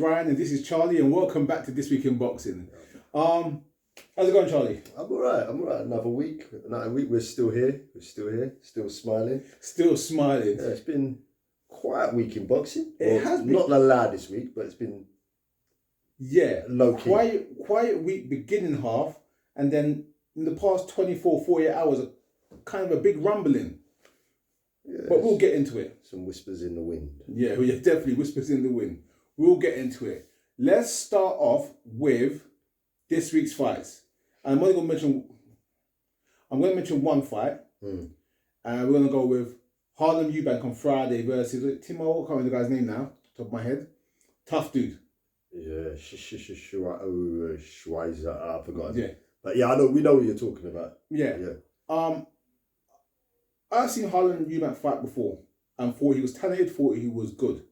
Ryan and this is Charlie, and welcome back to This Week in Boxing. How's it going, Charlie? I'm alright. Another week. We're still here. Still smiling. Still smiling. Yeah, it's been quite a week in boxing. It has been. Not the loudest week, but it's been low key. Quiet week beginning half, and then in the past 24, 48 hours, kind of a big rumbling. Yeah, but we'll get into it. Some whispers in the wind. Yeah, definitely whispers in the wind. We'll get into it. Let's start off with this week's fights. And I'm going to mention one fight. We're going to go with Harlem Eubank on Friday versus Timo. I can't remember the guy's name now, top of my head. Tough dude. Yeah, Schweizer. I forgot. Yeah, but yeah, we know what you're talking about. Yeah. I've seen Harlem Eubank fight before and thought he was talented, thought he was good.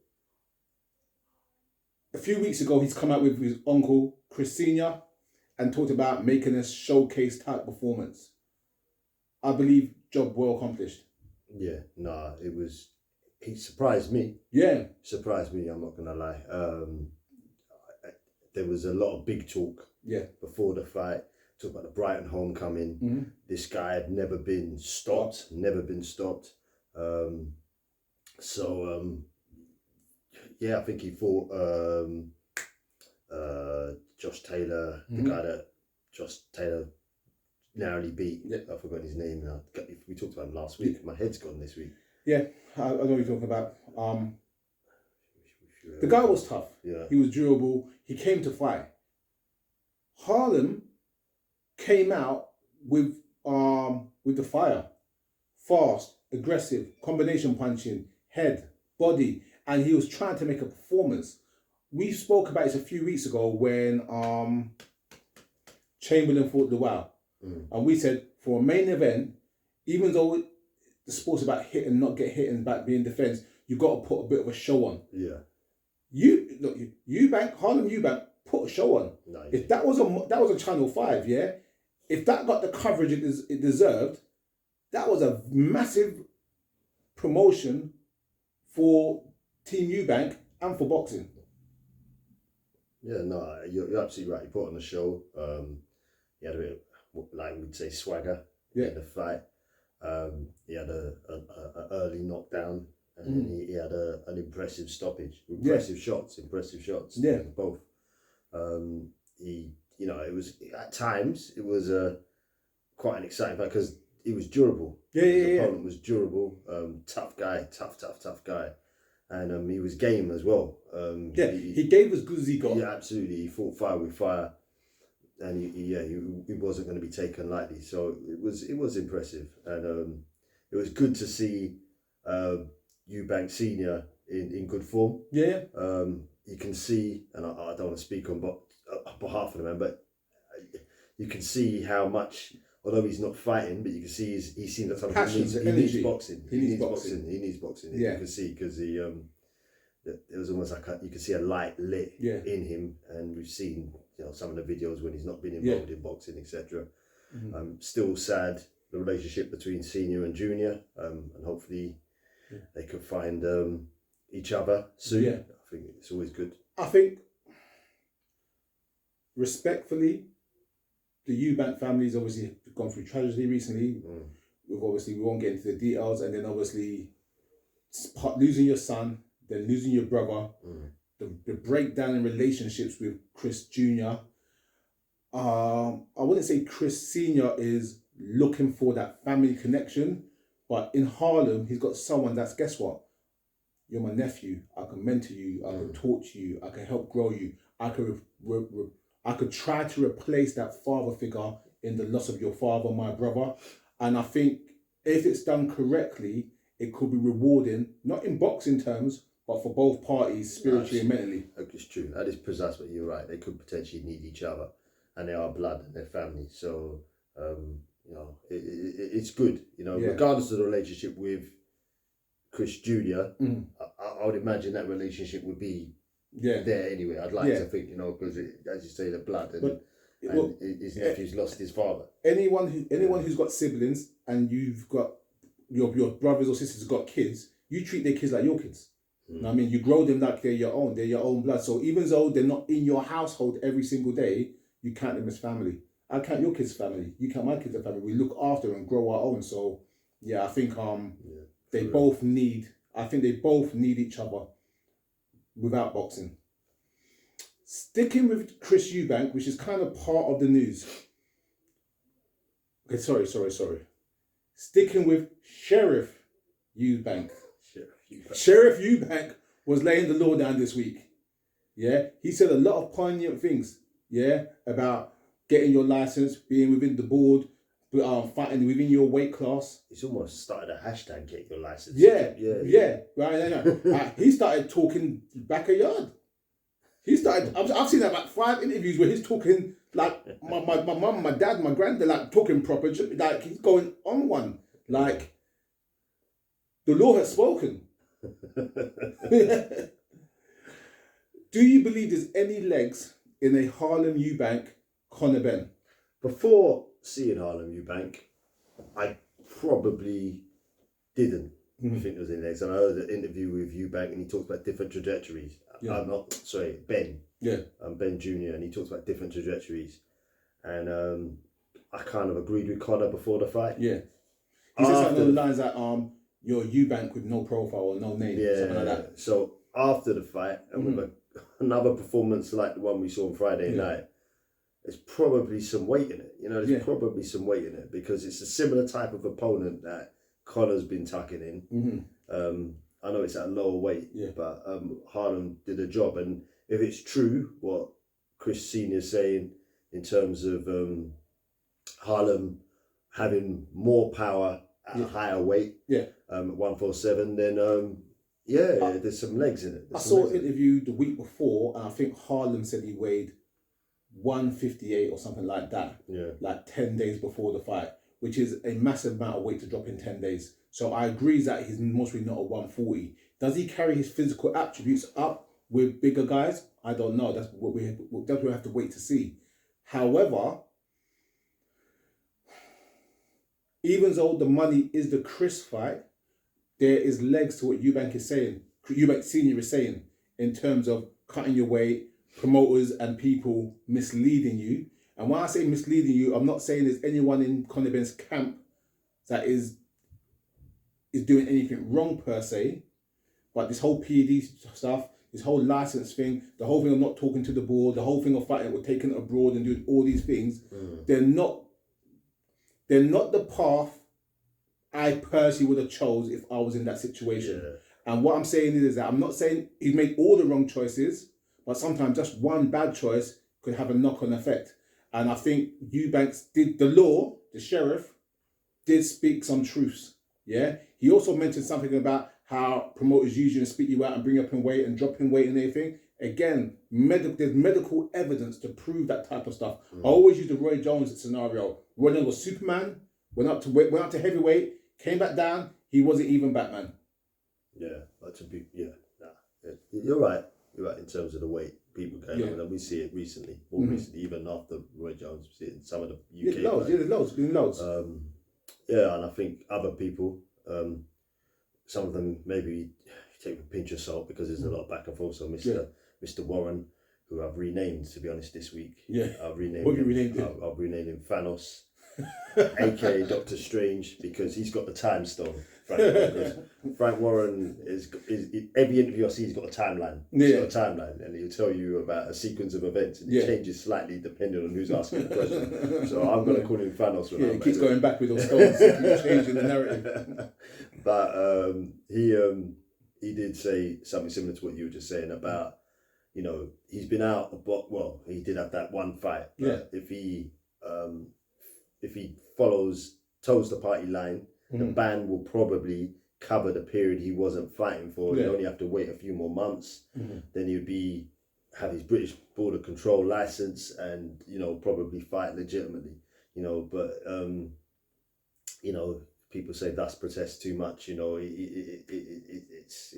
A few weeks ago, he's come out with his uncle, Chris Sr., and talked about making a showcase type performance. I believe job well accomplished. Yeah, he surprised me. Yeah. Surprised me, I'm not going to lie. There was a lot of big talk before the fight. Talk about the Brighton homecoming. Mm-hmm. This guy had never been stopped. I think he fought Josh Taylor, the guy that Josh Taylor narrowly beat. Yeah. I forgot his name now. We talked about him last week. My head's gone this week. Yeah, I know what you're talking about. The guy was tough. Yeah. He was durable. He came to fight. Harlem came out with the fire. Fast, aggressive, combination punching, head, body, and he was trying to make a performance. We spoke about this a few weeks ago when Chamberlain fought the Wow. And we said for a main event, even though the sport's about hit and not get hit and about being defense, you got to put a bit of a show on. Yeah. Harlem Eubank put a show on. Nice. If that was a Channel 5, yeah. If that got the coverage it deserved, that was a massive promotion for Team Eubank and for boxing. Yeah, no, you're absolutely right. He put on the show. He had a bit of, like we'd say, swagger in the fight. He had a early knockdown, and he had an impressive stoppage. Impressive shots. Yeah, both. It was at times quite an exciting fight because he was durable. His opponent was durable. Tough guy. And he was game as well. He gave as good as he got. Yeah, absolutely. He fought fire with fire, and he wasn't going to be taken lightly. So it was impressive, and it was good to see Eubank Senior in good form. Yeah. You can see, and I don't want to speak on behalf of the man, but you can see how much. Although he's not fighting, but you can see he seems like something he needs boxing. He needs boxing. Yeah. You can see because it was almost like you can see a light lit in him, and we've seen some of the videos when he's not been involved in boxing, etc. Still sad the relationship between Senior and Junior, and hopefully they could find each other soon. Yeah. I think it's always good. I think respectfully, the Eubank family's obviously gone through tragedy recently. We won't get into the details, and then obviously losing your son, then losing your brother, the breakdown in relationships with Chris Jr. I wouldn't say Chris Sr. is looking for that family connection, but in Harlem, he's got someone that's, guess what? You're my nephew. I can mentor you. I can talk to you. I can help grow you. I could try to replace that father figure in the loss of your father, my brother. And I think if it's done correctly, it could be rewarding, not in boxing terms, but for both parties, spiritually and mentally. It's true. That is precise, but you're right. They could potentially need each other, and they are blood and they're family. So, it's good. Regardless of the relationship with Chris Jr., I would imagine that relationship would be there anyway. I'd like to think, because as you say, the blood and his nephew's lost his father. Anyone who's got siblings and you've got your brothers or sisters who've got kids, you treat their kids like your kids. You know what I mean? You grow them like they're your own. They're your own blood. So even though they're not in your household every single day, you count them as family. I count your kids family. You count my kids as family. We look after and grow our own. So yeah, I think they both need. I think they both need each other without boxing. Sticking with Chris Eubank, which is kind of part of the news. Okay, sorry. Sticking with Sheriff Eubank. Sheriff Eubank was laying the law down this week. Yeah, he said a lot of poignant things. Yeah, about getting your license, being within the board, fighting within your weight class. He's almost started a hashtag "Get Your License." Yeah. Right. He started talking backyard. He started. I've seen about 5 interviews where he's talking like my mum, my dad, my granddad, like talking proper. Like he's going on one. Like the law has spoken. Do you believe there's any legs in a Harlem Eubank Conor Ben? Before seeing Harlem Eubank, I probably didn't think there was any legs. And I heard an interview with Eubank and he talks about different trajectories. Yeah. Ben. Yeah. Ben Jr. and he talks about different trajectories. And I kind of agreed with Conor before the fight. Yeah. He said something along the lines that you're Eubank with no profile or no name. Yeah. Something like that. So after the fight and with another performance like the one we saw on Friday night, there's probably some weight in it. You know, there's probably some weight in it because it's a similar type of opponent that Conor's been tucking in. I know it's at a lower weight, but Harlem did a job. And if it's true what Chris Senior's saying in terms of Harlem having more power at a higher weight, 147, then there's some legs in it. I saw an interview the week before, and I think Harlem said he weighed 158 or something like that. Yeah. Like 10 days before the fight, which is a massive amount of weight to drop in 10 days. So I agree that he's mostly not a 140. Does he carry his physical attributes up with bigger guys? I don't know. That's what we have to wait to see. However, even though the money is the Chris fight, there is legs to what Eubank is saying. Eubank Senior is saying in terms of cutting your weight, promoters and people misleading you. And when I say misleading you, I'm not saying there's anyone in Conor Ben's camp that is doing anything wrong per se, but this whole PED stuff, this whole license thing, the whole thing of not talking to the board, the whole thing of fighting or taking it abroad and doing all these things, they're not the path I personally would have chose if I was in that situation. Yeah. And what I'm saying is that I'm not saying he's made all the wrong choices, but sometimes just one bad choice could have a knock-on effect. And I think Eubanks did, the law, the sheriff, did speak some truths. Yeah. He also mentioned something about how promoters usually spit you out and bring up in weight and drop in weight and everything. Again, there's medical evidence to prove that type of stuff. I always use the Roy Jones scenario. Roy Jones was Superman, went up to heavyweight, came back down. He wasn't even Batman. Yeah, that's a big You're right. You're right in terms of the weight people came on, and we see it recently, more recently, even after Roy Jones. We see it in some of the UK. There's loads. And I think other people, some of them maybe take a pinch of salt because there's a lot of back and forth. So Mr. Warren, who I've renamed, to be honest, this week. Yeah. I've renamed him. I've renamed him Thanos, aka Doctor Strange, because he's got the time stone. Frank Warren is every interview I see, he's got a timeline. He's got a timeline, and he'll tell you about a sequence of events, and it changes slightly depending on who's asking the question. So I'm going to call him Thanos. He keeps going back with those stones, keeps changing the narrative. But he did say something similar to what you were just saying about, you know, he's been out, but well, he did have that one fight. But if he toes the party line, the ban will probably cover the period he wasn't fighting for. He'd only have to wait a few more months. Then he'd have his British Border Control license and, you know, probably fight legitimately. You know, but you know, people say dust protests too much. You know, it's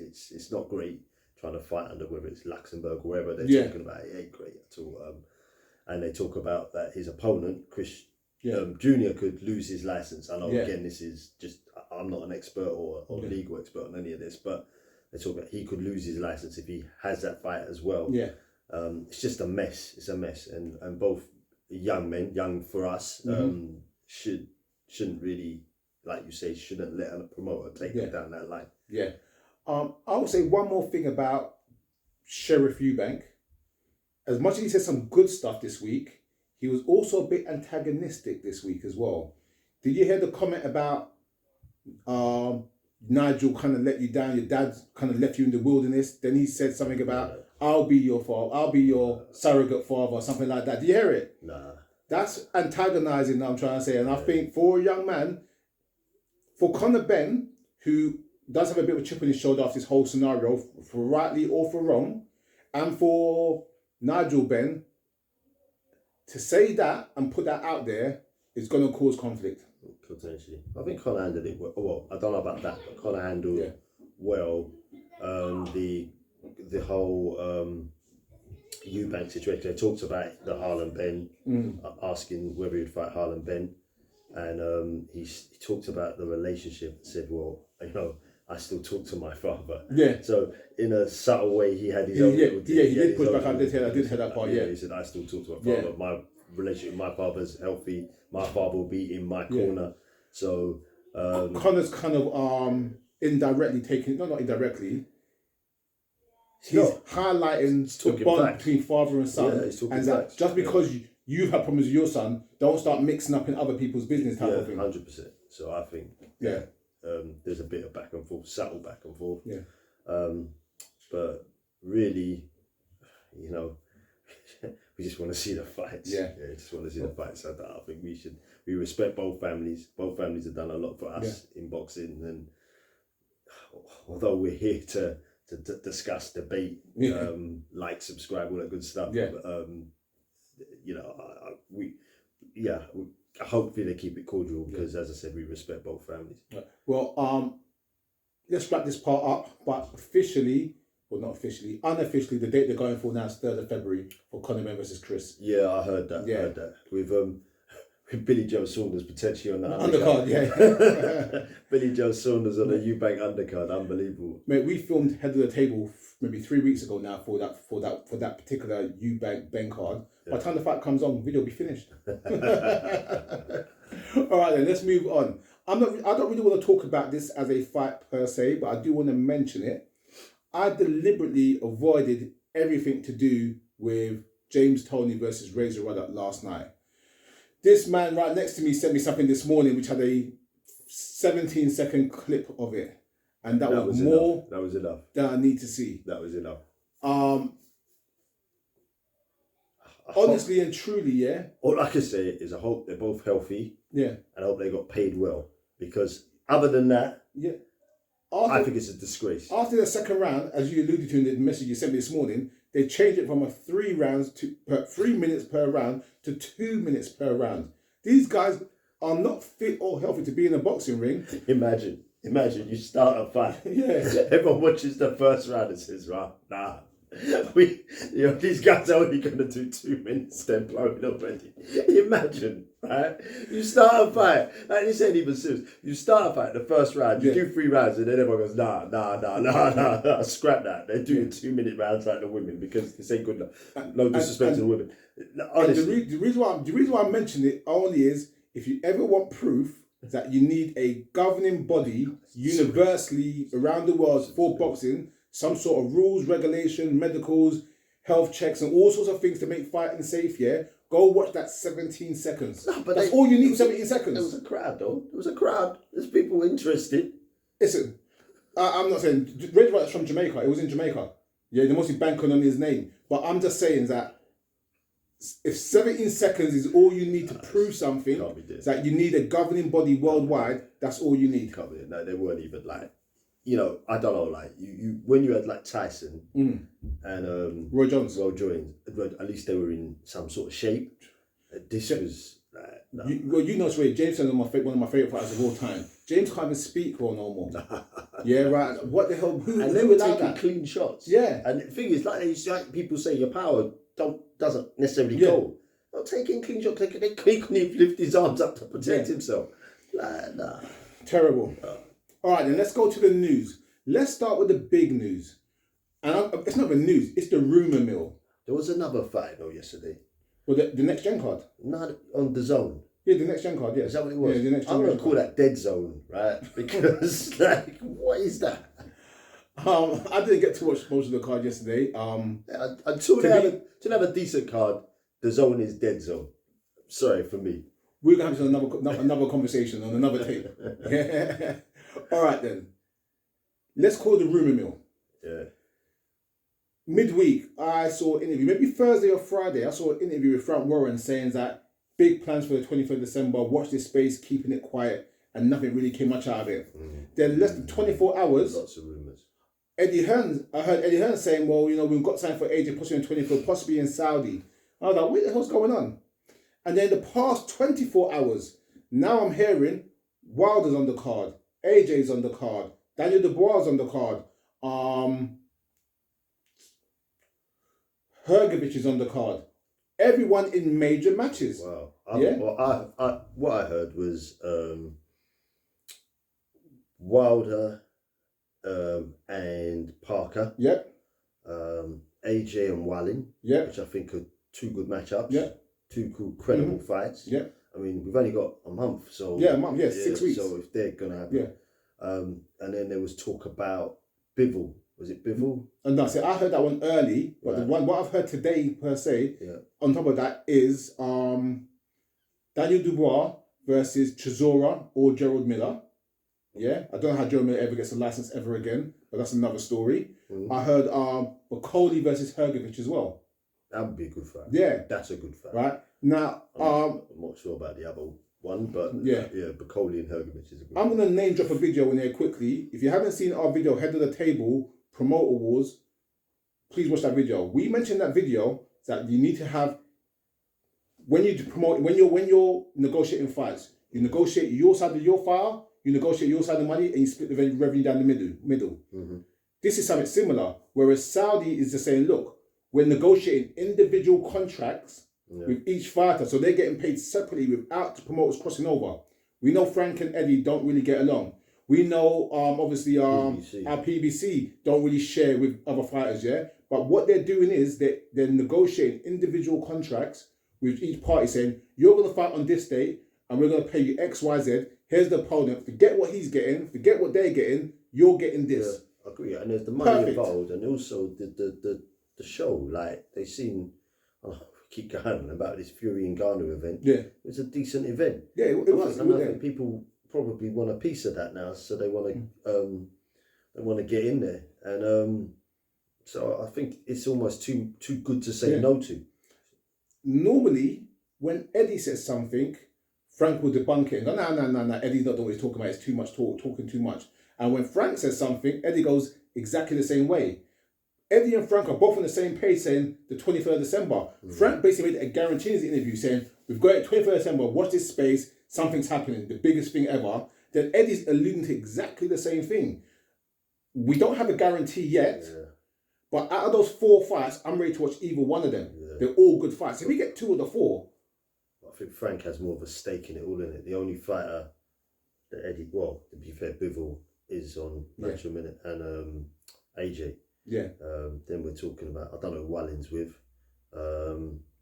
not great trying to fight under, whether it's Luxembourg or wherever they're talking about. It ain't great at all. And they talk about that his opponent, Chris Junior, could lose his license. I know again, this is just, I'm not an expert or legal expert on any of this, but They talk about he could lose his license if he has that fight as well. Yeah. It's just a mess. It's a mess, and both young men, young for us, shouldn't really, like you say, shouldn't let a promoter take them down that line. Yeah. I would say one more thing about Sheriff Eubank. As much as he said some good stuff this week, he was also a bit antagonistic this week as well. Did you hear the comment about Nigel kind of let you down, your dad kind of left you in the wilderness? Then he said something about, I'll be your father, I'll be your surrogate father, or something like that. Did you hear it? Nah. That's antagonizing, I'm trying to say. And I think for a young man, for Conor Benn, who does have a bit of a chip on his shoulder after this whole scenario, for rightly or for wrong, and for Nigel Benn, to say that and put that out there is going to cause conflict. Potentially. I think Conor handled it well. Well, I don't know about that, but Conor handled well the whole Eubank situation. They talked about the Harlem Ben, asking whether he'd fight Harlem Ben, and he talked about the relationship and said, well, you know, I still talk to my father. Yeah. So in a subtle way, he had his own. He did push back. I did hear that part. Yeah. He said, I still talk to my father. My relationship with my father's healthy. My father will be in my corner. So Conor's kind of indirectly taking, not indirectly. He's highlighting the bond between father and son, and that just because you've had problems with your son, don't start mixing up in other people's business type of thing. 100%. So I think there's a bit of back and forth, subtle back and forth. Yeah. But really, you know, we just want to see the fights. Yeah, just want to see the fights. So I think we respect both families. Both families have done a lot for us in boxing, and although we're here to discuss, debate, like, subscribe, all that good stuff. Yeah. You know, hopefully they keep it cordial because, as I said, we respect both families. Well, let's wrap this part up. But officially, well, not officially, unofficially, the date they're going for now is 3rd of February for Conor Benn versus Chris. Yeah, I heard that. Yeah. I heard that. With Billy Joe Saunders potentially on the undercard. Yeah. Billy Joe Saunders on the Eubank undercard, unbelievable. Mate, we filmed Head of the Table maybe 3 weeks ago now for that particular Eubank Ben card. By the time the fight comes on, video will be finished. All right then, let's move on. I don't really want to talk about this as a fight per se, but I do want to mention it. I deliberately avoided everything to do with James Toney versus Razor Ruddock last night. This man right next to me sent me something this morning which had a 17-second clip of it. And that was more enough. That was enough. Than I need to see. That was enough. Honestly and truly, all I can say is I hope they're both healthy. Yeah. And I hope they got paid well. Because other than that, I think it's a disgrace. After the second round, as you alluded to in the message you sent me this morning, they changed it from 3 minutes per round to 2 minutes per round. These guys are not fit or healthy to be in a boxing ring. Imagine you start a fight. Everyone watches the first round and says, these guys are only going to do 2 minutes, they're blowing already. Imagine, right? You start a fight, like you said, even serious. You start a fight, the first round, you do 3 rounds, and then everyone goes, nah, scrap that. They're doing 2 minute rounds like the women because this ain't good enough. No disrespect to the women. Honestly. The reason why I mention it only is if you ever want proof that you need a governing body universally around the world for boxing, some sort of rules, regulation, medicals, health checks, and all sorts of things to make fighting safe, go watch that 17 seconds. No, but that's all you need, 17 seconds. There was a crowd, though. There was a crowd. There's people interested. Listen, I'm not saying... Red Right's from Jamaica. It was in Jamaica. Yeah, they mostly banking on his name. But I'm just saying that if 17 seconds is all you need to prove something, that you need a governing body worldwide, that's all you need. No, they weren't even like... You know, I don't know, like you when you had like Tyson and Roy Jones, at least they were in some sort of shape. This was like, no. You know, Ray James is one of my favorite fighters of all time. James can't even speak or no more. Yeah, right. What the hell? And they were taking clean shots. Yeah. And the thing is, like people say, your power doesn't necessarily go. Not taking clean shots. They couldn't even lift his arms up to protect himself. Like, nah. Terrible. All right, then let's go to the news. Let's start with the big news. And it's not the news, it's the rumour mill. There was another fight though yesterday. Well, the next gen card. Not on the zone. Yeah, the next gen card, yeah. Is that what it was? Yeah, the next gen I'm going to card. call that dead zone, right? Because, like, what is that? I didn't get to watch most of the card yesterday. Until they have a decent card, the zone is dead zone. Sorry for me. We're going to have another conversation on another tape. Yeah. All right, then. Let's call the rumour mill. Yeah. Midweek, I saw an interview, maybe Thursday or Friday, I saw an interview with Frank Warren saying that big plans for the 23rd of December, watch this space, keeping it quiet, and nothing really came much out of it. Then less than 24 hours. Lots of rumours. I heard Eddie Hearn saying, well, we've got something for AJ possibly in 24, possibly in Saudi. I was like, what the hell's going on? And then the past 24 hours, now I'm hearing Wilder's on the card, AJ's on the card, Daniel Dubois on the card, Hrgovic is on the card. Everyone in major matches. Wow. What I heard was Wilder and Parker. Yep. AJ and Wallin. Yep. Which I think are two good matchups. Yep. Two cool, credible fights. Yep. I mean, we've only got a month, so... Yeah, a month, 6 weeks. So if they're going to happen... Yeah. And then there was talk about Bivol. Was it Bivol? And no, I heard that one early, but the one what I've heard today per se, on top of that is Daniel Dubois versus Chisora or Gerald Miller. Yeah, I don't know how Gerald Miller ever gets a license ever again, but that's another story. I heard Bacoli versus Hrgovic as well. That would be a good fight. Yeah, that's a good fight. Right now, I'm not sure about the other one, but yeah, Bacoli and Hrgovic is a good. I'm gonna name drop a video in there quickly. If you haven't seen our video, Head of the Table Promoter Wars, please watch that video. We mentioned that video that you need to have when you're negotiating fights, you negotiate your side of your file, you negotiate your side of the money, and you split the revenue down the middle. This is something similar, whereas Saudi is just saying, look, we're negotiating individual contracts with each fighter, so they're getting paid separately without the promoters crossing over. We know Frank and Eddie don't really get along. We know, obviously, our PBC don't really share with other fighters, yeah? But what they're doing is they're negotiating individual contracts with each party saying, you're going to fight on this date, and we're going to pay you X, Y, Z. Here's the opponent. Forget what he's getting. Forget what they're getting. You're getting this. Yeah, I agree. And there's the money involved, and also the show. Like, they seem... keep going on about this Fury and Garner event. Yeah. It's a decent event. Yeah, it was. And I think people probably want a piece of that now, so they want to get in there, and so I think it's almost too good to say no to. Normally, when Eddie says something, Frank will debunk it and go, no, Eddie's not the way he's talking about it. It's too much talking too much. And when Frank says something, Eddie goes exactly the same way. Eddie and Frank are both on the same page saying the 23rd of December. Frank basically made a guarantee in the interview saying, we've got it 23rd of December, watch this space, something's happening, the biggest thing ever. Then Eddie's alluding to exactly the same thing. We don't have a guarantee yet, but out of those 4 fights, I'm ready to watch either one of them. Yeah. They're all good fights. If we get 2 of the 4... I think Frank has more of a stake in it all, in it. The only fighter that Eddie, well, to be fair, Bivol is on Match a Minute, and AJ. Yeah. Then we're talking about, I don't know who Wallin's with.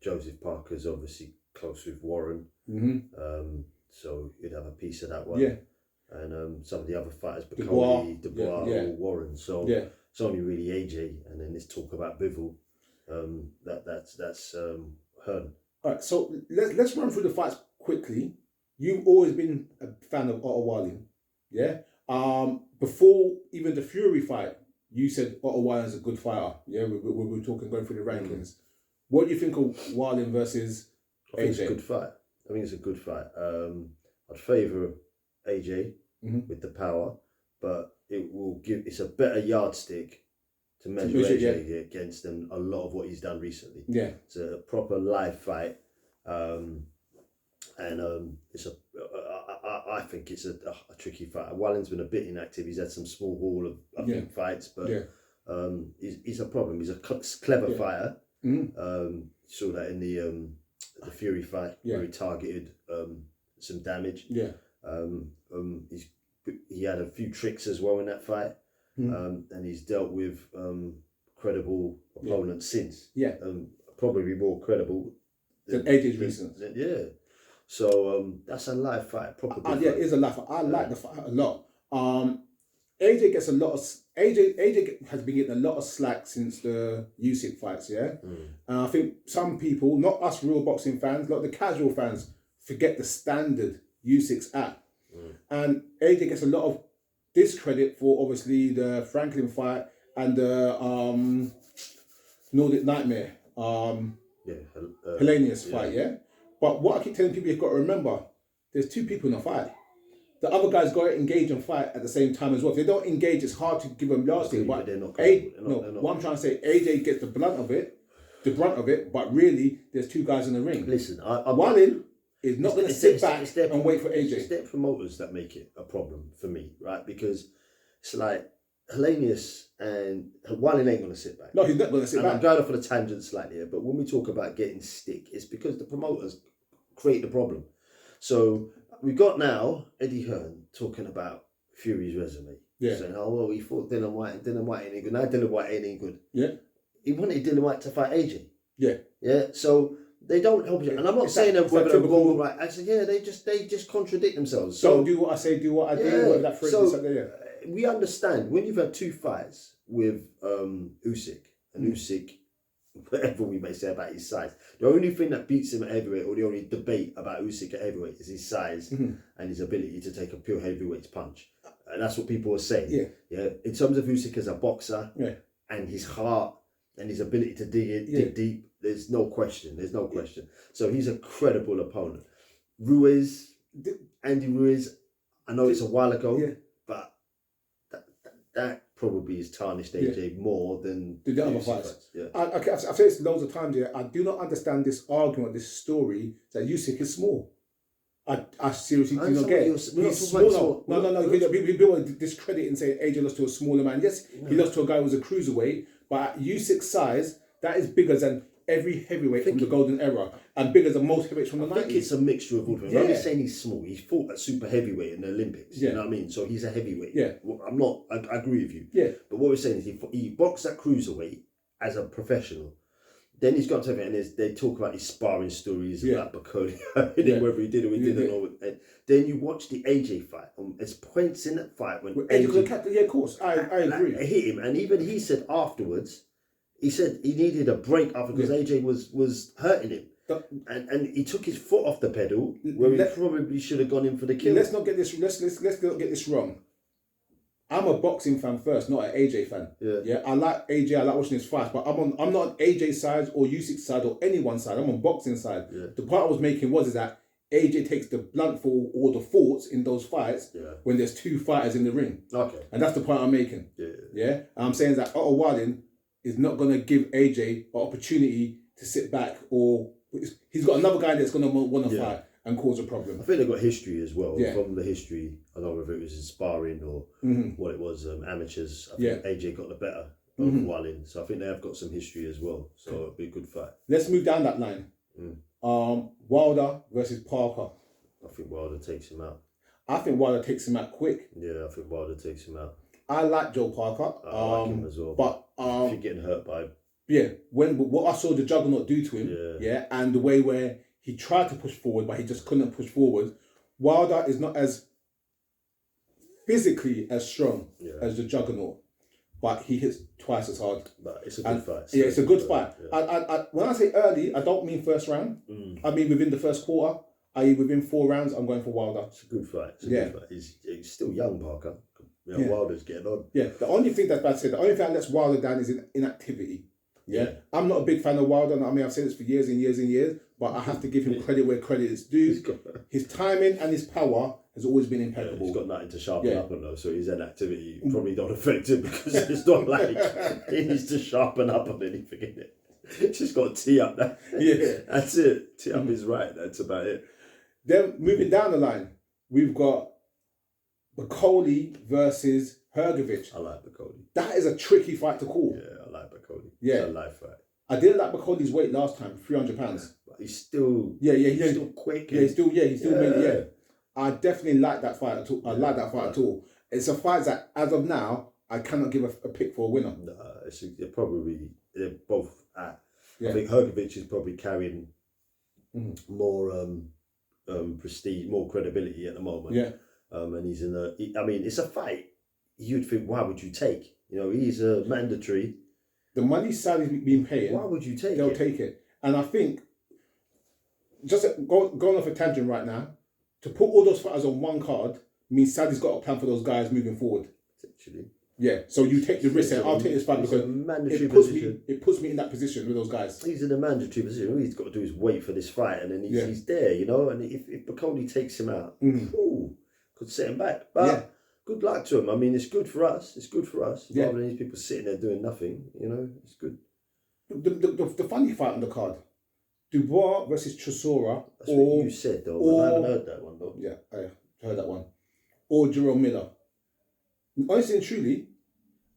Joseph Parker's obviously close with Warren. So you'd have a piece of that one. Yeah. And some of the other fighters, Dubois or Warren. So it's only really AJ, and then let's talk about Bivol. That's Hearn. All right, so let's run through the fights quickly. You've always been a fan of Otto Wallin, yeah? Before even the Fury fight, you said Otto Wallin's a good fighter, yeah? We were talking, going through the rankings. What do you think of Wallin versus AJ? I think it's a good fight. It's a good fight. I'd favour AJ with the power, but it's a better yardstick to measure AJ against than a lot of what he's done recently. Yeah, it's a proper live fight, and it's I think it's a tricky fight. Wallin's been a bit inactive. He's had some small haul of big fights, but he's a problem. He's a clever fighter. Saw that in the Fury fight where he targeted some damage. Yeah. He had a few tricks as well in that fight. and he's dealt with credible opponents since. Yeah. Probably more credible than AJ's recent. Yeah. So that's a live fight, proper good yeah, fight. it is a live fight. I like the fight a lot. AJ gets a lot of AJ has been getting a lot of slack since the Usyk fights, yeah. And I think some people, not us real boxing fans, like the casual fans, forget the standard Usyk's at. And AJ gets a lot of discredit for obviously the Franklin fight and the Nordic Nightmare, Hellenius fight, yeah. But what I keep telling people, you've got to remember, there's two people in a fight. The other guys got to engage and fight at the same time as well. If they don't engage, it's hard to give them lasting. But what I'm trying to say, AJ gets the brunt of it, but really, there's two guys in the ring. Listen, Wallin is not going to sit back and wait for AJ. It's their promoters that make it a problem for me, right? Because it's like Hellenius and Wallin ain't going to sit back. No, he's not going to sit back. I'm going off on a tangent slightly here, but when we talk about getting stick, it's because the promoters create the problem. So we've got now Eddie Hearn talking about Fury's resume. Yeah. Saying, oh, well, he fought Dylan White and Dylan White ain't any good. Now Dylan White ain't any good. Yeah. He wanted Dylan White to fight AJ. Yeah. Yeah. So they don't help you. And I'm not saying that whether they're wrong or right. I said, yeah, they just contradict themselves. So do what I say, do what I do. Whatever that phrase is up there. We understand when you've had two fights with Usyk and Usyk, whatever we may say about his size, the only thing that beats him at heavyweight, or the only debate about Usyk at heavyweight, is his size and his ability to take a pure heavyweight's punch, and that's what people are saying. Yeah. In terms of Usyk as a boxer, and his heart and his ability to dig deep, there's no question. So he's a credible opponent. Andy Ruiz, I know it's a while ago, but that probably has tarnished AJ more than the other fights. Yeah. I've said this loads of times here. I do not understand this argument, this story that Usyk is small. I seriously do not get it. He's small. No. People want to discredit and say AJ lost to a smaller man. Yes, he lost to a guy who was a cruiserweight, but at Usyk's size, that is bigger than every heavyweight from the golden era and bigger than most heavyweights from the 90s. I think it's a mixture of all of them. I'm not saying he's small. He fought at super heavyweight in the Olympics. You know what I mean? So he's a heavyweight. Yeah. I agree with you. Yeah. But what we're saying is he boxed at cruiserweight as a professional. Then he's got to it and they talk about his sparring stories about Bacolli, whether he did or he didn't. Or, then you watch the AJ fight. There's points in that fight when AJ, of course, I agree. I hit him, and even he said afterwards, he said he needed a break after because AJ was hurting him. And he took his foot off the pedal where he probably should have gone in for the kill. Let's not get this. Let's not get this wrong. I'm a boxing fan first, not an AJ fan. Yeah. I like AJ. I like watching his fights, but I'm not on AJ's side or Usyk's side or anyone's side. I'm on boxing side. Yeah. The point I was making is that AJ takes the blunt for or the faults in those fights when there's two fighters in the ring. Okay. And that's the point I'm making. Yeah. And I'm saying that Otto Wallin is not going to give AJ an opportunity to sit back, or he's got another guy that's going to want to fight and cause a problem. I think they've got history as well. From the history, I don't know if it was in sparring or what it was, amateurs. I think AJ got the better of Wallin. So I think they have got some history as well. So it'll be a good fight. Let's move down that line. Wilder versus Parker. I think Wilder takes him out. I think Wilder takes him out quick. Yeah, I think Wilder takes him out. I like Joe Parker. I like him as well. But if you're getting hurt by... Yeah, what I saw the Juggernaut do to him, and the way where he tried to push forward, but he just couldn't push forward. Wilder is not as physically as strong as the Juggernaut, but he hits twice as hard. But it's a good fight. Yeah, it's a good fight. I when I say early, I don't mean first round. I mean within the first quarter, i.e. within 4 rounds, I'm going for Wilder. It's a good fight. Good fight. He's still young, Parker. Wilder's getting on. Yeah, the only thing that's bad to say, the only thing that lets Wilder down is inactivity. Yeah, I'm not a big fan of Wilder. I mean, I've said this for years and years and years, but I have to give him credit where credit is due. His timing and his power has always been impeccable. He's got nothing to sharpen up on though, so his inactivity probably don't affect him because it's not like he needs to sharpen up on anything in it. He's just got to tee up that. Yeah, that's it. Tee up is right. That's about it. Then moving down the line, we've got Bacolli versus Hrgovic. I like Bacolli. That is a tricky fight to call. Yeah, I like Bacolli. Yeah. It's a live fight. I didn't like Bacolli's weight last time, 300 pounds. But he's still... he's still quick. Yeah, he's still I definitely like that fight at all. I like that fight at all. It's a fight that, as of now, I cannot give a pick for a winner. They're both at. Yeah. I think Hergovic is probably carrying more prestige, more credibility at the moment. Yeah. And he's it's a fight. You'd think, why would you take? He's a mandatory. The money Saudis been paying. Why would you take they'll it? take it. And I think, just going off a tangent right now, to put all those fighters on one card means Saudis got a plan for those guys moving forward. Actually. Yeah, so you take the risk and I'll take this fight because it puts me in that position with those guys. He's in a mandatory position. All he's got to do is wait for this fight and then he's there, And if Bacoli takes him out, could set him back. But good luck to him. I mean, it's good for us. Yeah. Rather than these people sitting there doing nothing, it's good. The funny fight on the card, Dubois versus Chisora. That's what you said, though. I haven't heard that one, though. Yeah, I heard that one. Or Jerome Miller. Honestly and truly,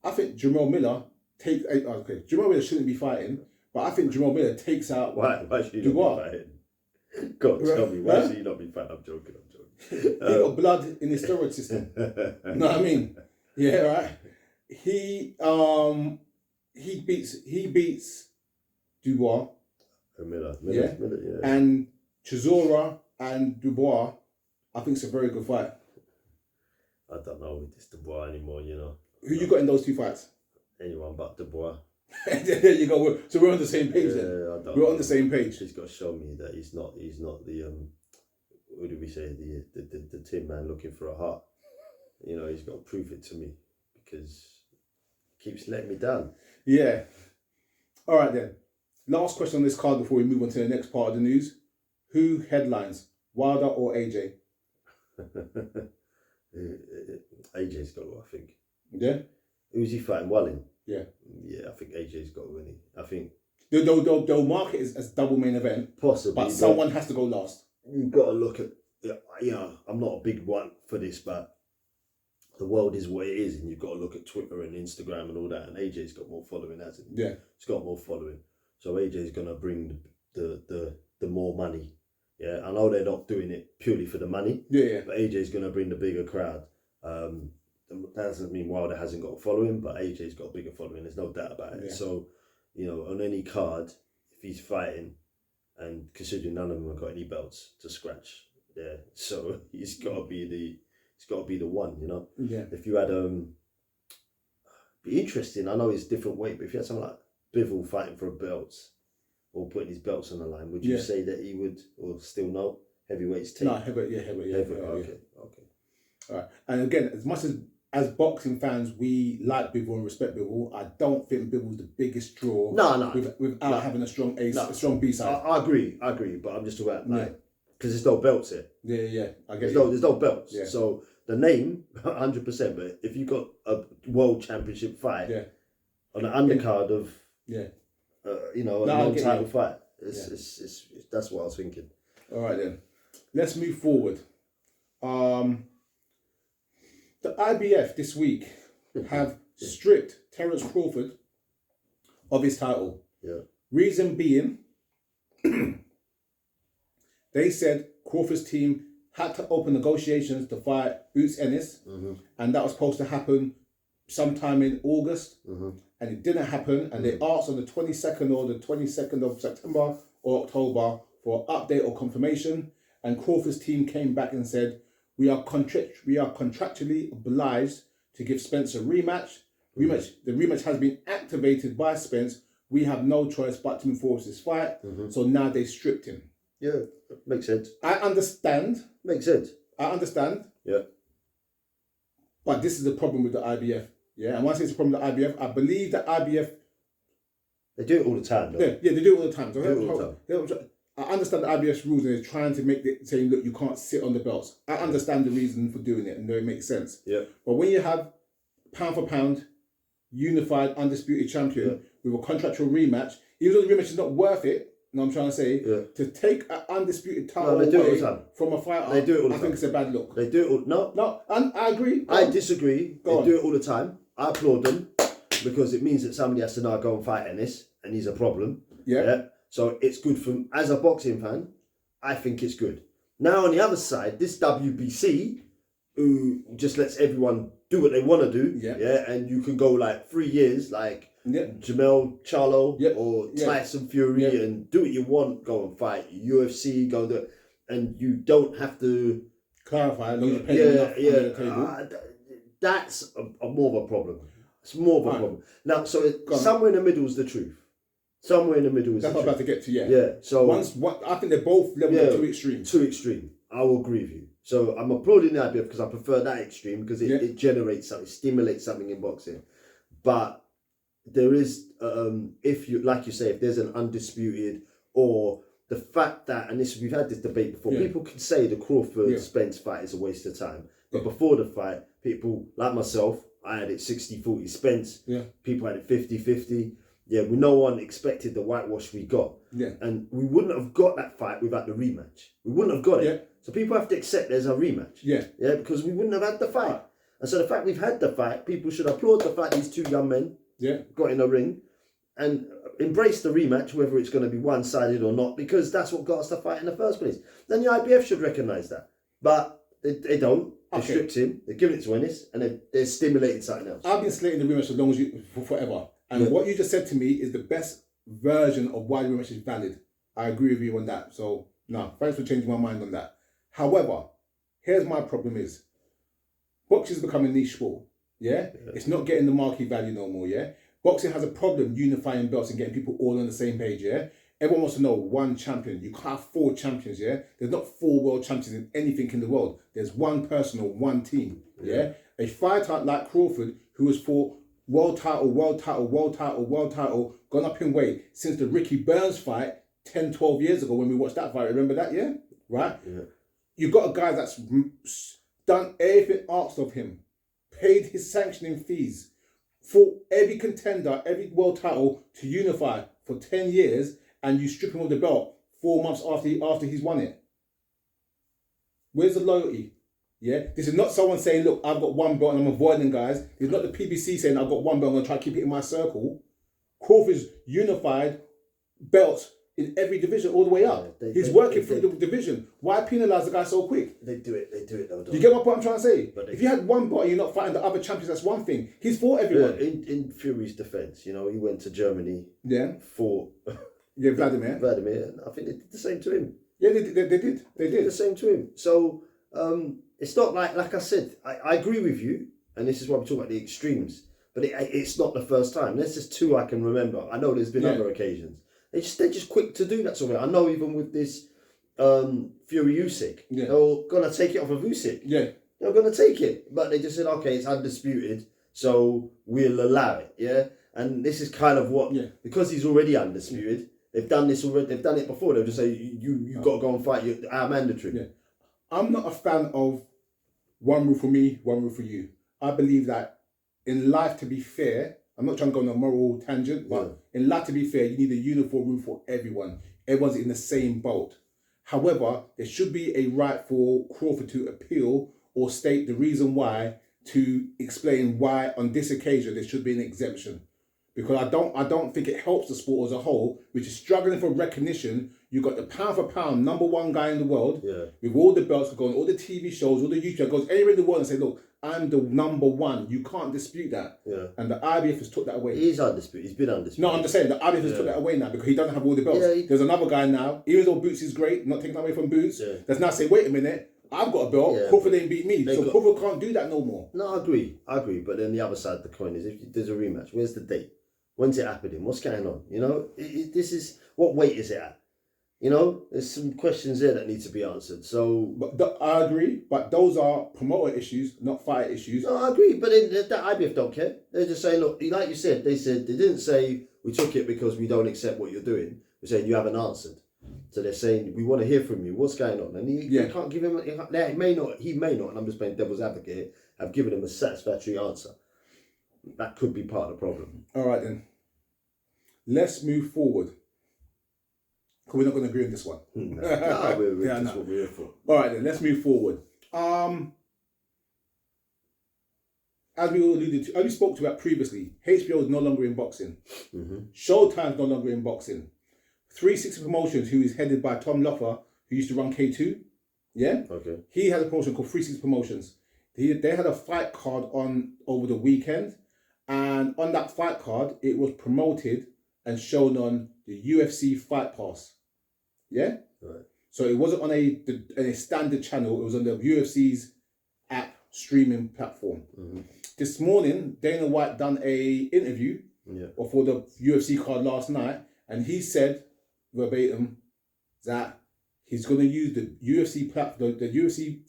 I think Jerome Miller Jerome Miller shouldn't be fighting, but I think Jerome Miller takes out Why should he Dubois. not be fighting? God, tell me, why should he not be fighting? I'm joking. He got blood in his steroid system. You know what I mean? Yeah, right. He beats Dubois. Miller, yeah. yeah. And Chisora and Dubois, I think it's a very good fight. I don't know with this Dubois anymore, Who you got in those two fights? Anyone but Dubois. There you go. So we're on the same page then. We're on the same page. He's got to show me that he's not the what do we say, the tin man looking for a heart. He's got to prove it to me because he keeps letting me down. Yeah. All right then. Last question on this card before we move on to the next part of the news. Who headlines, Wilder or AJ? AJ's got to, I think. Yeah? Who's he fighting? Wallin? Yeah. Yeah, I think AJ's got to win. I think they'll mark it as double main event. Possibly. But someone has to go last. You've got to look at, I'm not a big one for this, but the world is what it is, and you've got to look at Twitter and Instagram and all that, and AJ's got more following, hasn't he? Yeah. He's got more following. So AJ's going to bring the more money. Yeah, I know they're not doing it purely for the money. Yeah. But AJ's going to bring the bigger crowd. That doesn't mean Wilder hasn't got a following, but AJ's got a bigger following. There's no doubt about it. Yeah. So, on any card, if he's fighting, and considering none of them have got any belts to scratch, yeah, so he's got to be the one. Yeah. If you had be interesting. I know it's different weight, but if you had someone like Bivol fighting for a belt or putting his belts on the line, would you say that he would, or still no? Heavyweights take? No, heavyweight. Okay. All right. And again, as much as boxing fans, we like Bivol and respect Bivol. I don't think Bivol's the biggest draw. Without having a strong a strong B side. I agree. But I'm just about because there's no belts here. Yeah. I get there's no belts. Yeah. So the name 100%. But if you got a world championship fight on an undercard of a non-title fight, it's that's what I was thinking. All right then, let's move forward. The IBF this week have stripped Terence Crawford of his title. Yeah. Reason being, they said Crawford's team had to open negotiations to fight Boots Ennis, and that was supposed to happen sometime in August, and it didn't happen. And they asked on the 22nd or the 22nd of September or October for an update or confirmation, and Crawford's team came back and said, We are contractually obliged to give Spence a rematch. The rematch has been activated by Spence. We have no choice but to move forward with this fight. So now they stripped him. Yeah, makes sense. I understand. Makes sense. I understand. Yeah. But this is the problem with the IBF. Yeah, and once it's a problem with the IBF, I believe the IBF... They do it all the time, though. Yeah, they do it all the time. So I understand the IBF's rules and they're trying to make it saying, look, you can't sit on the belts. I understand the reason for doing it and it makes sense. Yeah. But when you have pound for pound, unified, undisputed champion with a contractual rematch, even though the rematch is not worth it, you know what I'm trying to say, to take an undisputed title away from a fighter, they do it all the time. I think it's a bad look. They do it all... No, I agree. I disagree. They do it all the time. I applaud them because it means that somebody has to now go and fight Ennis and he's a problem. Yeah. So it's good for, as a boxing fan, I think it's good. Now on the other side, this WBC, who just lets everyone do what they want to do. Yeah. And you can go like 3 years, like Jamel Charlo or Tyson Fury, and do what you want. Go and fight UFC. Go do it, and you don't have to clarify. You're paying enough on the table. That's a more of a problem. It's more of a problem. Now, so somewhere in the middle is the truth. Somewhere in the middle is that's the what I'm truth. about to get to. Yeah. So I think they're both level too extreme. Too extreme. I will agree with you. So I'm applauding the IBF because I prefer that extreme because it generates something, stimulates something in boxing. But there is, if you like you say, if there's an undisputed or the fact that, and this we've had this debate before, people can say the Crawford Spence fight is a waste of time. But before the fight, people like myself, I had it 60-40 Spence. Yeah. People had it 50-50. Yeah, no one expected the whitewash we got. Yeah. And we wouldn't have got that fight without the rematch. We wouldn't have got it. Yeah. So people have to accept there's a rematch. Yeah. Yeah, because we wouldn't have had the fight. And so the fact we've had the fight, people should applaud the fact these two young men got in the ring and embrace the rematch, whether it's going to be one-sided or not, because that's what got us the fight in the first place. Then the IBF should recognise that. But they don't. They stripped him, they're giving it to Ennis, and they're stimulating something else. I've been slating the rematch as long as for forever. And what you just said to me is the best version of why the rematch is valid. I agree with you on that. So, no, thanks for changing my mind on that. However, here's my problem is, boxing is becoming a niche sport, It's not getting the market value no more, Boxing has a problem unifying belts and getting people all on the same page, Everyone wants to know one champion. You can't have 4 champions, There's not 4 world champions in anything in the world. There's one person or one team, A fighter like Crawford, who has fought world title, gone up in weight since the Ricky Burns fight 10, 12 years ago when we watched that fight. Remember that, Right? Yeah. You've got a guy that's done everything asked of him, paid his sanctioning fees, fought every contender, every world title to unify for 10 years, and you strip him of the belt 4 months after he's won it. Where's the loyalty? This is not someone saying, look, I've got one belt and I'm avoiding guys. It's not the PBC saying, I've got one belt, I'm going to try to keep it in my circle. Crawford's unified belts in every division all the way up. He's working through the division. Why penalise the guy so quick? They do it though. You get my point I'm trying to say? If you had one belt and you're not fighting the other champions, that's one thing. He's fought everyone. In Fury's defence, he went to Germany. Fought. Vladimir. And I think they did the same to him. Yeah, they did. They did the same to him. So it's not like I said. I agree with you, and this is why we talk about the extremes. But it's not the first time. There's just 2 I can remember. I know there's been other occasions. They're just quick to do that sort of thing. I know even with this Fury Usyk, they're gonna take it off of Usyk. They're gonna take it, but they just said, okay, it's undisputed, so we'll allow it. And this is kind of what because he's already undisputed. They've done this already. They've done it before. They'll just say you got to go and fight. Our mandatory. I'm not a fan of one rule for me, one rule for you. I believe that in life, to be fair, I'm not trying to go on a moral tangent, but in life, to be fair, you need a uniform rule for everyone. Everyone's in the same boat. However, there should be a right for Crawford to appeal or state the reason why, to explain why on this occasion there should be an exemption. Because I don't think it helps the sport as a whole, which is struggling for recognition. You've got the pound for pound #1 guy in the world with all the belts going, all the TV shows, all the YouTube goes anywhere in the world and say, look, I'm the #1. You can't dispute that. And the IBF has took that away. He's undisputed. He's been undisputed. No, I'm just saying the IBF has took that away now because he doesn't have all the belts. There's another guy now, even though Boots is great, not taking that away from Boots, that's now saying, wait a minute, I've got a belt, Crawford ain't beat me. So Crawford can't do that no more. No, I agree. But then the other side of the coin is if there's a rematch, where's the date? When's it happening? What's going on? This is, what weight is it at? There's some questions there that need to be answered. So, I agree, but those are promoter issues, not fighter issues. No, I agree, but then the IBF don't care. They're just saying, look, like you said, they didn't say we took it because we don't accept what you're doing. We're saying you haven't answered. So they're saying we want to hear from you. What's going on? And he can't give him. He may not. And I'm just playing devil's advocate. Have given him a satisfactory answer. That could be part of the problem. All right then. Let's move forward. Because we're not going to agree on this one. That's what we're here for. All right then, let's move forward. As we all alluded to, as we spoke about previously, HBO is no longer in boxing. Showtime's no longer in boxing. 360 Promotions, who is headed by Tom Loffer, who used to run K2. Okay. He has a promotion called 360 Promotions. They had a fight card on over the weekend, and on that fight card, it was promoted and shown on the UFC Fight Pass. Yeah? Right. So it wasn't on a standard channel, it was on the UFC's app streaming platform. Mm-hmm. This morning, Dana White done a interview for the UFC card last night, and he said verbatim that he's going to use the UFC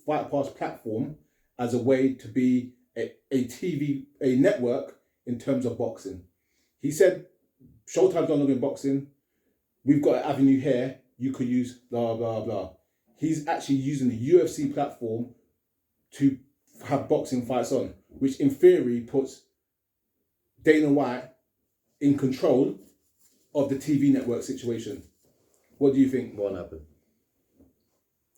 Fight Pass platform as a way to be a network in terms of boxing. He said, Showtime's no longer in boxing. We've got an avenue here. You could use blah, blah, blah. He's actually using the UFC platform to have boxing fights on, which in theory puts Dana White in control of the TV network situation. What do you think? What happened?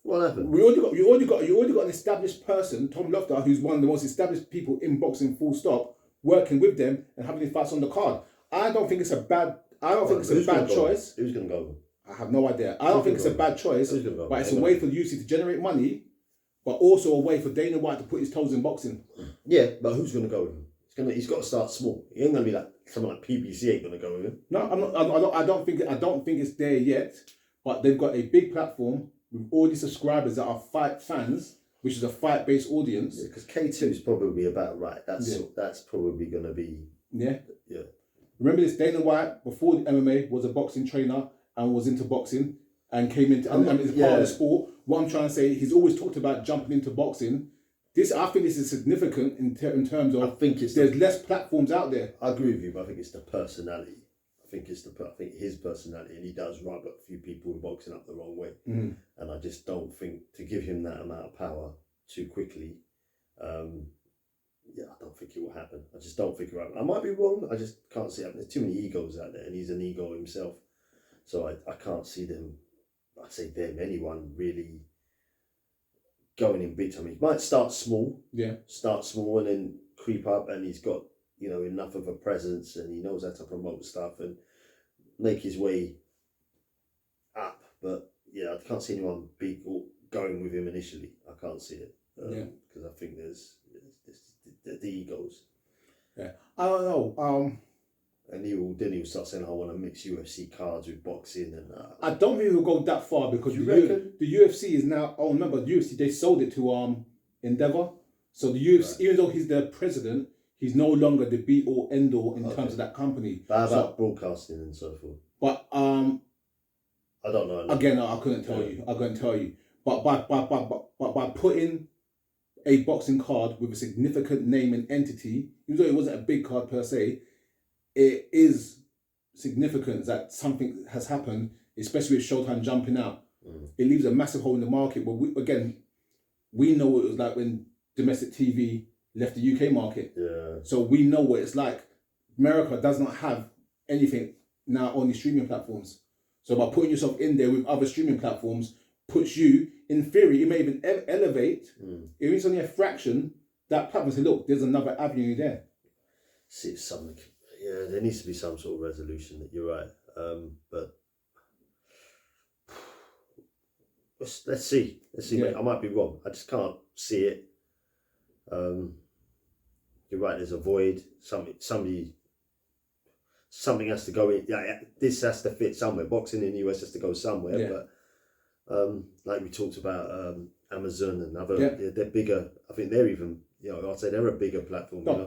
What happened? You already got an established person, Tom Lofter, who's one of the most established people in boxing, full stop, working with them and having these fights on the card. I don't think it's a bad choice. Who's going to go? I have no idea. I don't think it's a bad choice, but it's a way for the UFC to generate money, but also a way for Dana White to put his toes in boxing. Yeah, but who's going to go with him? He's got to start small. He ain't going to be like someone like PBC ain't going to go with him. No, I don't think it's there yet, but they've got a big platform with all these subscribers that are fight fans, which is a fight-based audience. Yeah, because K2 is probably about right. That's probably going to be... Yeah. Yeah. Remember this, Dana White, before the MMA, was a boxing trainer and was into boxing and came into and it's part of the sport. What I'm trying to say, he's always talked about jumping into boxing. I think this is significant in terms of there's less platforms out there. I agree with you, but I think it's the personality. I think his personality, and he does rub a few people in boxing up the wrong way. Mm. And I just don't think to give him that amount of power too quickly. I don't think it will happen. I just don't think it will happen. I might be wrong. I just can't see it happening. There's too many egos out there, and he's an ego himself. So I can't see them. I say them, anyone really going in big time. He might start small. Yeah. Start small and then creep up, and he's got enough of a presence, and he knows how to promote stuff and make his way up. But I can't see anyone big going with him initially. I can't see it because I think there's the egos. Yeah, I don't know. And then he'll start saying, "I want to mix UFC cards with boxing." And I don't think he'll go that far because the UFC is now. Oh, remember the UFC? They sold it to Endeavor. So the UFC, even though he's the president, he's no longer the be all end all in terms of that company. But how about broadcasting and so forth? But I don't know. Again, I couldn't tell you. I couldn't tell you. But by putting a boxing card with a significant name and entity, even though it wasn't a big card per se, it is significant that something has happened, especially with Showtime jumping out. Mm. It leaves a massive hole in the market. But we know what it was like when domestic TV left the UK market. Yeah. So we know what it's like. America does not have anything now on the streaming platforms. So by putting yourself in there with other streaming platforms puts you, in theory, it may even elevate, if it's only a fraction, that platform say, look, there's another avenue there. See, something. Yeah, there needs to be some sort of resolution. That you're right, but let's see. Yeah. Mate, I might be wrong. I just can't see it. You're right. There's a void. Something has to go in. Yeah, this has to fit somewhere. Boxing in the US has to go somewhere. Yeah. But like we talked about, Amazon and other, they're bigger. I think they're even. I'd say they're a bigger platform. They're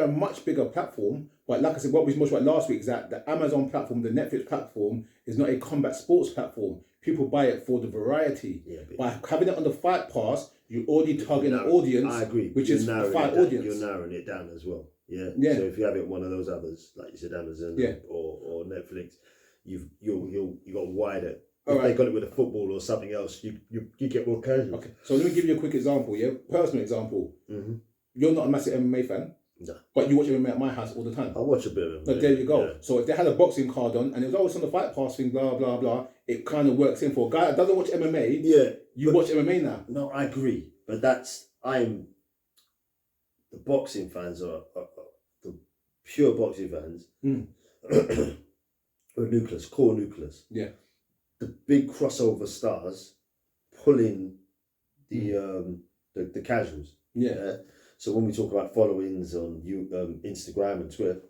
a much bigger platform. But like I said, what we spoke about last week is that the Amazon platform, the Netflix platform, is not a combat sports platform. People buy it for the variety. Yeah, by having it on the Fight Pass, you're already targeting an audience. I agree. Which is the fight audience. You're narrowing it down as well. Yeah. So if you have it on one of those others, like you said, Amazon or Netflix, you got wider. If they got it with a football or something else, you get more casual. Okay, so let me give you a quick example, personal example. Mm-hmm. You're not a massive MMA fan, no. But you watch MMA at my house all the time. I watch a bit of it. But there you go. Yeah. So if they had a boxing card on and it was always on the Fight Pass thing, blah, blah, blah, it kind of works in for a guy that doesn't watch MMA. You watch MMA now. No, I agree. But the boxing fans are the pure boxing fans. Core nucleus. Yeah. The big crossover stars pulling the casuals. Yeah. So when we talk about followings on Instagram and Twitter,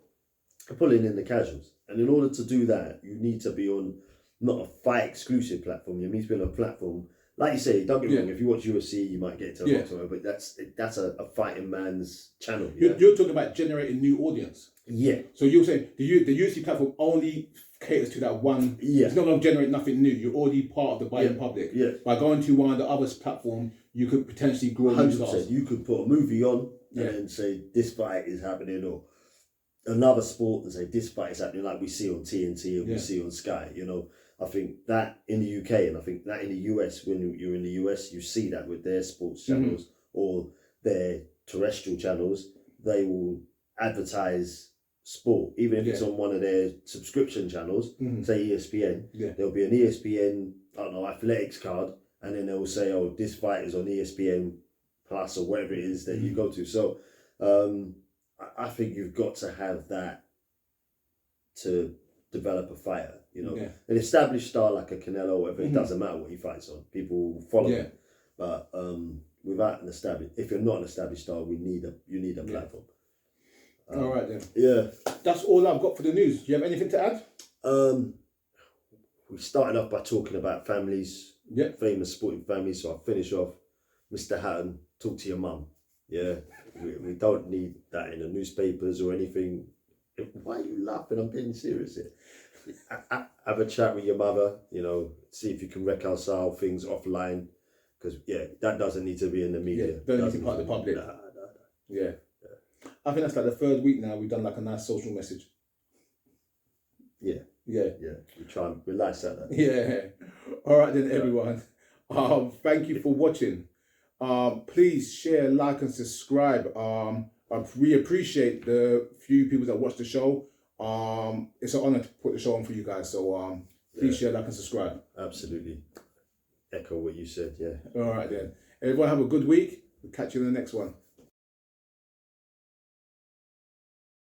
we're pulling in the casuals. And in order to do that, you need to be on not a fight exclusive platform. You need to be on a platform, like you say, don't get me wrong, if you watch UFC, you might get to a box, but that's a fighting man's channel. Yeah? You're talking about generating new audience. Yeah. So you're saying the UFC platform only caters to that one. Yeah. It's not going to generate nothing new. You're already part of the buying public. Yeah. By going to one of the other platforms, you could potentially grow 100%. You could put a movie on and then say this fight is happening, or another sport and say this fight is happening, like we see on TNT and we see on Sky. You know, I think that in the UK and I think that in the US, when you're in the US, you see that with their sports channels or their terrestrial channels, they will advertise sport, even if it's on one of their subscription channels, say ESPN. There'll be an ESPN, I don't know, athletics card, and then they'll say, oh, this fight is on ESPN Plus or whatever it is that you go to. So I think you've got to have that to develop a fighter. You know, an established star like a Canelo, whatever, it doesn't matter what he fights on. People will follow him. But without an established, if you're not an established star, you need a platform. All right then. Yeah. That's all I've got for the news. Do you have anything to add? We started off by talking about families, famous sporting families. So I'll finish off. Mr. Hatton, talk to your mum. Yeah. We don't need that in the newspapers or anything. Why are you laughing? I'm being serious here. Have a chat with your mother, you know, see if you can reconcile things offline. Because, that doesn't need to be in the media. Don't need to be part of the public. Nah. Yeah. I think that's like the third week now we've done like a nice social message. Yeah. We try and relax at that. Yeah. All right then, everyone. Thank you for watching. Please share, like, and subscribe. We appreciate the few people that watch the show. It's an honor to put the show on for you guys. So please share, like, and subscribe. Absolutely. Echo what you said. Yeah. All right then. Everyone have a good week. We'll catch you in the next one.